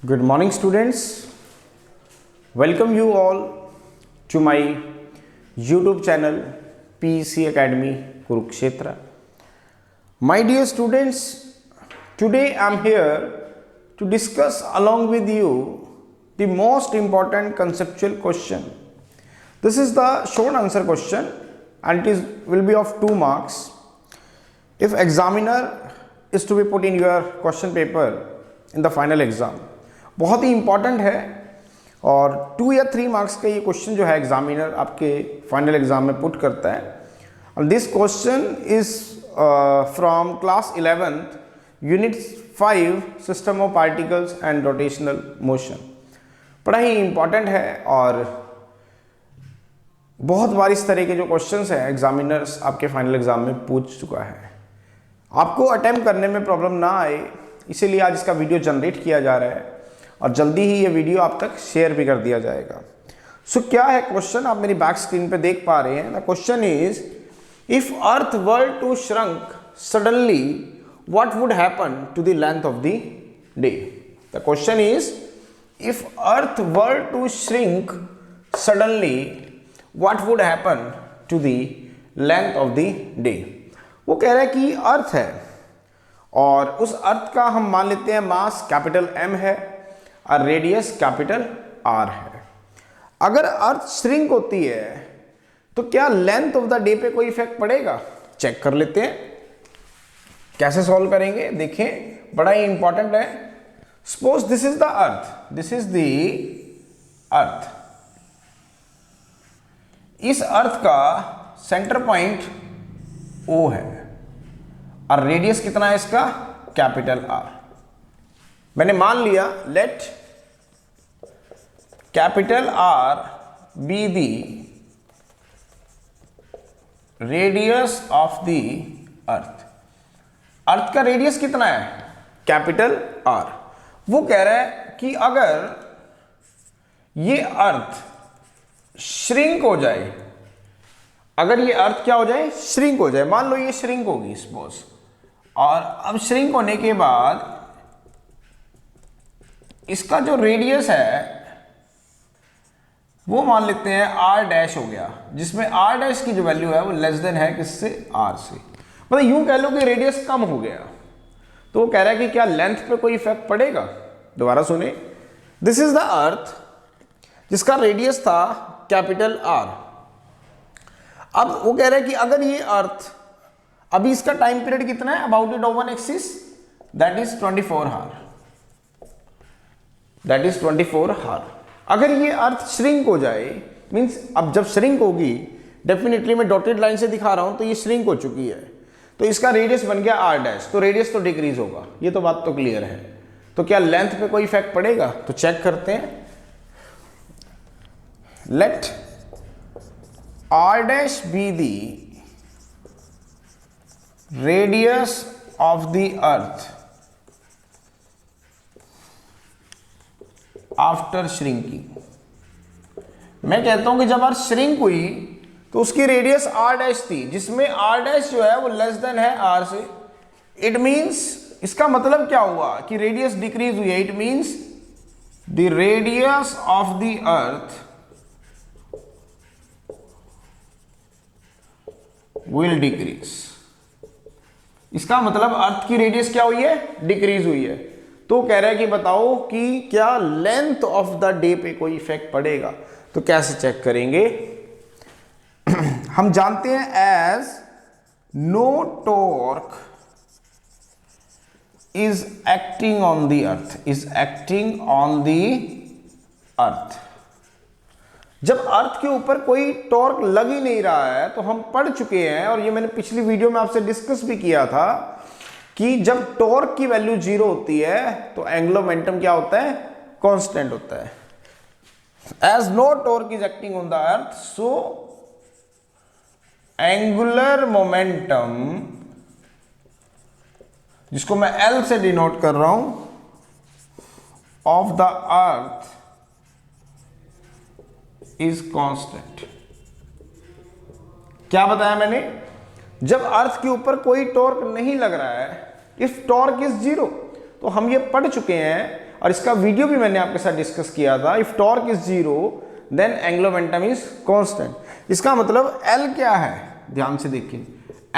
Good morning, students. Welcome you all to my YouTube channel PEC Academy Kurukshetra. My dear students, today I am here to discuss along with you the most important conceptual question. This is the short answer question and it will be of 2 marks. If examiner is to be put in your question paper in the final exam, बहुत ही important है और 2 या 3 marks का ये question जो है examiner आपके final exam में पुट करता है. और this question is from class 11th unit 5 system of particles and rotational motion. बड़ा ही इंपॉर्टेंट है और बहुत बार इस तरह के जो क्वेश्चंस हैं एग्जामिनर्स आपके फाइनल एग्जाम में पूछ चुका है. आपको अटेम्प्ट करने में प्रॉब्लम ना आए इसीलिए आज इसका वीडियो जनरेट किया जा रहा है और जल्दी ही ये वीडियो आप तक शेयर भी कर दिया जाएगा. सो क्या है क्वेश्चन, आप मेरी बैक स्क्रीन पे देख पा रहे हैं. The question is if Earth were to shrink suddenly what would happen to the length of the day. The question is if Earth were to shrink suddenly what would happen to the length of the day. वो कह रहा है कि अर्थ है और उस अर्थ का हम मान लेते हैं मास कैपिटल M है और रेडियस कैपिटल R है. अगर अर्थ श्रिंक होती है तो क्या लेंथ ऑफ द डे पे कोई इफेक्ट पड़ेगा? चेक कर लेते हैं. कैसे सॉल्व करेंगे देखें, बड़ा ही इंपॉर्टेंट है. Suppose this is the earth, this is the earth. इस अर्थ का सेंटर पॉइंट O है और रेडियस कितना है इसका? Capital R. मैंने मान लिया let capital R be the radius of the earth. Earth का रेडियस कितना है? Capital R. वो कह रहा है कि अगर ये अर्थ श्रिंक हो जाए, अगर ये अर्थ क्या हो जाए? श्रिंक हो जाए. मान लो ये श्रिंक होगी सपोज, और अब श्रिंक होने के बाद इसका जो रेडियस है वो मान लेते हैं R डैश हो गया, जिसमें R डैश की जो वैल्यू है वो लेस देन है किससे? R से. मतलब यूं कह लो कि रेडियस कम हो गया. तो वो कह रहा है कि क्या लेंथ पे कोई इफेक्ट पड़ेगा? दोबारा सुने. दिस इज द अर्थ जिसका रेडियस था कैपिटल R. अब वो कह रहा है कि अगर ये अर्थ, अभी इसका टाइम पीरियड कितना है about it own axis, that is 24 hour. That is 24 hour. अगर ये अर्थ श्रिंक हो जाए, मींस अब जब श्रिंक होगी, डेफिनेटली मैं डॉटेड लाइन से दिखा रहा हूं तो ये श्रिंक हो चुकी है, तो इसका रेडियस बन गया R डैश, तो रेडियस तो डिक्रीज होगा. ये तो बात तो क्लियर है. तो क्या लेंथ पे कोई इफेक्ट पड़ेगा? तो चेक करते हैं. Let R dash be the radius of the earth after shrinking. मैं कहता हूं कि जब अर्थ श्रिंक हुई तो उसकी रेडियस R डैश थी, जिसमें R डैश जो है वो लेस देन है R से. इट मींस, इसका मतलब क्या हुआ कि रेडियस डिक्रीज हुई है. It means the radius of the earth will decrease. इसका मतलब अर्थ की रेडियस क्या हुई है? डिक्रीज हुई है. तो कह रहा है कि बताओ कि क्या लेंथ ऑफ द डे पे कोई इफेक्ट पड़ेगा. तो कैसे चेक करेंगे? हम जानते हैं as no torque is acting on the Earth, is acting on the Earth. जब अर्थ के ऊपर कोई टॉर्क लग ही नहीं रहा है तो हम पढ़ चुके हैं, और ये मैंने पिछली वीडियो में आपसे डिस्कस भी किया था कि जब टॉर्क की वैल्यू 0 होती है तो एंगुलर मोमेंटम क्या होता है? कांस्टेंट होता है. As no torque is acting on the Earth, so angular momentum, जिसको मैं L से डिनोट कर रहा हूं, of the Earth is constant. क्या बताया मैंने? जब अर्थ के ऊपर कोई टॉर्क नहीं लग रहा है, इफ टॉर्क इज 0, तो हम ये पढ़ चुके हैं और इसका वीडियो भी मैंने आपके साथ डिस्कस किया था। If torque is 0 then angular momentum is constant. इसका मतलब L क्या है, ध्यान से देखिए,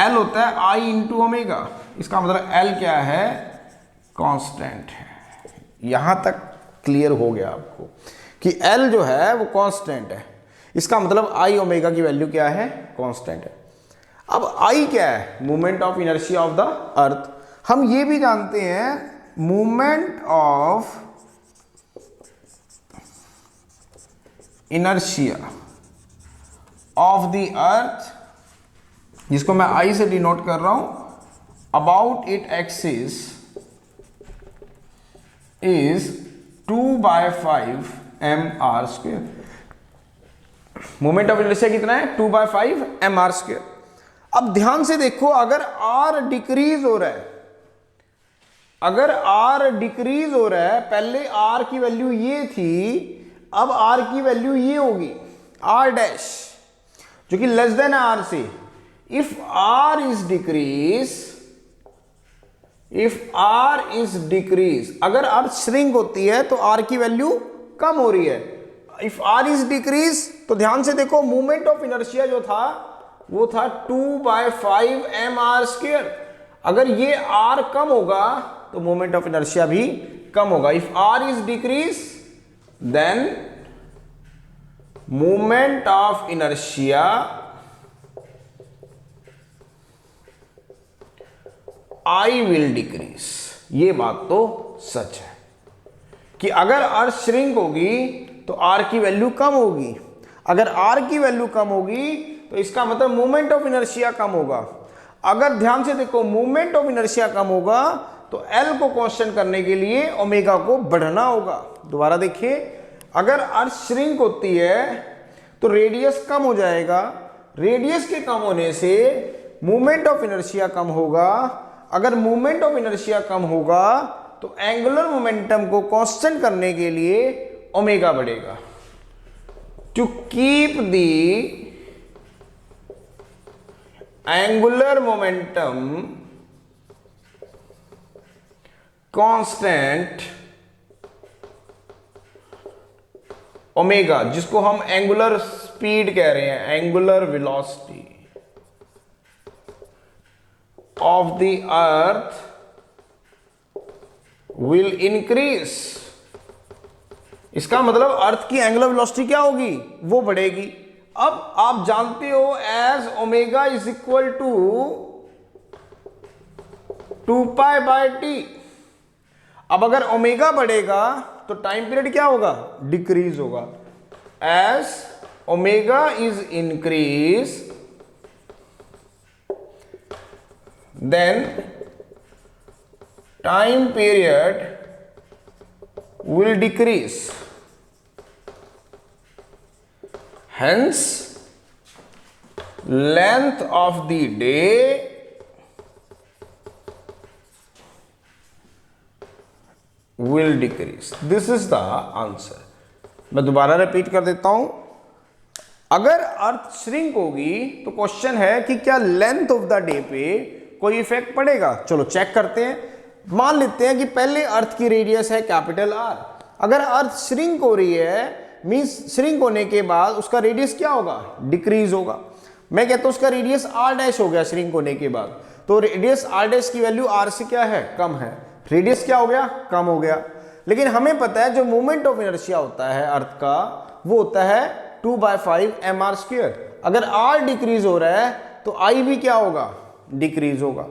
L होता है I इंटू ओमेगा। इसका मतलब L क्या है, कांस्टेंट है। यहां तक क्लियर हो गया आपको कि L जो है वो कांस्टेंट है। इसका मतलब I ओमेगा की वैल्यू क्या है, कांस्टेंट है। अब I क्या है, moment of inertia of the अर्थ। हम ये भी जानते हैं moment of inertia of the अर्थ, जिसको मैं I से डिनोट कर रहा हूं, about it axis is 2/5 mr²। Moment of inertia कितना है, 2/5 mr²। अब ध्यान से देखो, अगर r डिक्रीज हो रहा है, अगर r डिक्रीज हो रहा है, पहले r की वैल्यू ये थी, अब r की वैल्यू ये होगी r डैश, जो कि लेस देन r से। If r is decrease, if r is decrease, अगर r श्रिंक होती है तो r की वैल्यू कम हो रही है। इफ r इज डिक्रीज, तो ध्यान से देखो, मोमेंट ऑफ इनर्शिया जो था वो था 2/5 mr²। अगर ये r कम होगा तो मोमेंट ऑफ इनर्शिया भी कम होगा। If r is decrease then moment of inertia I will decrease. ये बात तो सच है कि अगर r श्रिंक होगी तो r की वैल्यू कम होगी। अगर r की वैल्यू कम होगी तो इसका मतलब मोमेंट ऑफ इनर्शिया कम होगा। अगर ध्यान से देखो, मोमेंट ऑफ इनर्शिया कम होगा तो L को कांस्टेंट करने के लिए ओमेगा को बढ़ाना होगा। दोबारा देखिए, अगर अर्थ श्रिंक होती है तो रेडियस कम हो जाएगा, रेडियस के कम होने से मोमेंट ऑफ इनर्शिया कम होगा। अगर मोमेंट ऑफ इनर्शिया कम होगा तो एंगुलर मोमेंटम को कांस्टेंट करने के लिए ओमेगा बढ़ेगा। To keep the angular momentum constant, omega, जिसको हम एंगुलर स्पीड कह रहे हैं, angular velocity of the Earth will increase. इसका मतलब अर्थ की एंगुलर वेलोसिटी क्या होगी, वो बढ़ेगी। अब आप जानते हो as omega is equal to 2π/t। अब अगर ओमेगा बढ़ेगा तो टाइम पीरियड क्या होगा, डिक्रीज होगा। As omega is increase then time period will decrease. Hence, length of the day will decrease. This is the answer. मैं दोबारा रिपीट कर देता हूं। अगर अर्थ श्रिंक होगी तो क्वेश्चन है कि क्या लेंथ ऑफ द डे पे कोई इफेक्ट पड़ेगा। चलो चेक करते हैं। मान लेते हैं कि पहले अर्थ की रेडियस है कैपिटल R। अगर अर्थ श्रिंक हो रही है, मींस श्रिंक होने के बाद उसका रेडियस क्या होगा, डिक्रीज होगा। मैं कहता हूं उसका रेडियस R डैश हो गया श्रिंक होने के बाद, तो रेडियस R डैश की वैल्यू R से क्या है, कम है। रेडियस क्या हो गया, कम हो गया। लेकिन हमें पता है जो मोमेंट ऑफ इनर्शिया होता है अर्थ का, वो होता है 2/5 mr²। अगर R डिक्रीज हो रहा है तो I भी क्या होगा, डिक्रीज होगा।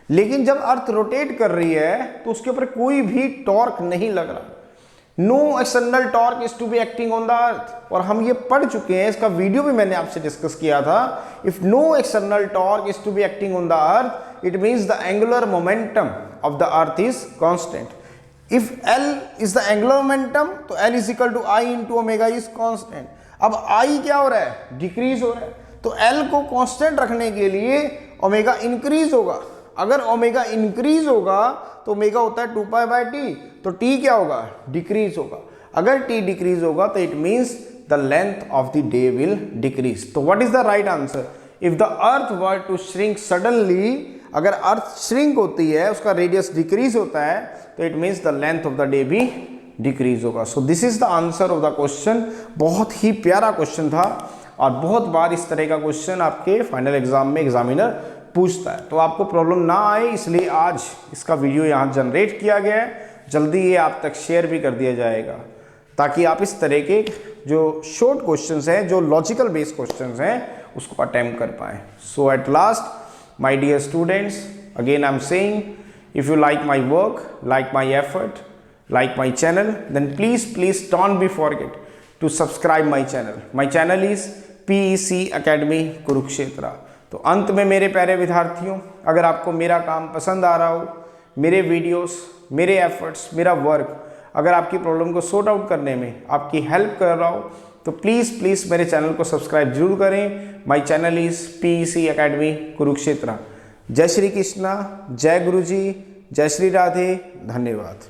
लेकिन जब अर्थ रोटेट कर रही है तो उसके ऊपर कोई भी टॉर्क नहीं लग रहा। No external torque is to be acting on the Earth. और हम ये पढ़ चुके हैं, इसका वीडियो भी मैंने आपसे डिस्कस किया था। If no external torque is to be acting on the Earth, it means the angular momentum of the Earth is constant. If L is the angular momentum तो L is equal to I into omega is constant. अब I क्या हो रहा है, decrease हो रहा है, तो L को कांस्टेंट रखने के लिए ओमेगा इंक्रीज होगा। अगर ओमेगा इंक्रीज होगा तो ओमेगा होता है 2π/t, तो t क्या होगा, डिक्रीज होगा। अगर t डिक्रीज होगा तो it means the length of the day will decrease. तो what is the right answer, if the earth were to shrink suddenly, अगर अर्थ श्रिंक होती है, उसका रेडियस डिक्रीज होता है, तो it means the length of the day भी decrease होगा। So this is the answer of the question. बहुत ही प्यारा क्वेश्चन था और बहुत बार इस तरह का क्वेश्चन आपके फाइनल एग्जाम में एग्जामिनर पूछता है, तो आपको प्रॉब्लम ना आए इसलिए आज इसका वीडियो यहाँ जनरेट किया गया है। जल्दी ये आप तक शेयर भी कर दिया जाएगा ताकि आप इस तरह के जो शॉर्ट क्वेश्चंस हैं, जो लॉजिकल बेस्ड क्वेश्चंस हैं, उसको अटेम्प्ट कर पाएँ। So at last my dear students, again I am saying, if you like my work, like my effort, like my channel, then please don't be forget to subscribe my channel. My channel is PEC Academy Kurukshetra. तो अंत में मेरे प्यारे विद्यार्थियों, अगर आपको मेरा काम पसंद आ रहा हो, मेरे वीडियोस, मेरे एफर्ट्स, मेरा वर्क अगर आपकी प्रॉब्लम को सॉर्ट आउट करने में आपकी हेल्प कर रहा हो, तो प्लीज़ मेरे चैनल को सब्सक्राइब जरूर करें। My channel is PEC Academy Kurukshetra. जय श्री कृष्णा, जय गुरु जी, जय श्री राधे, धन्यवाद।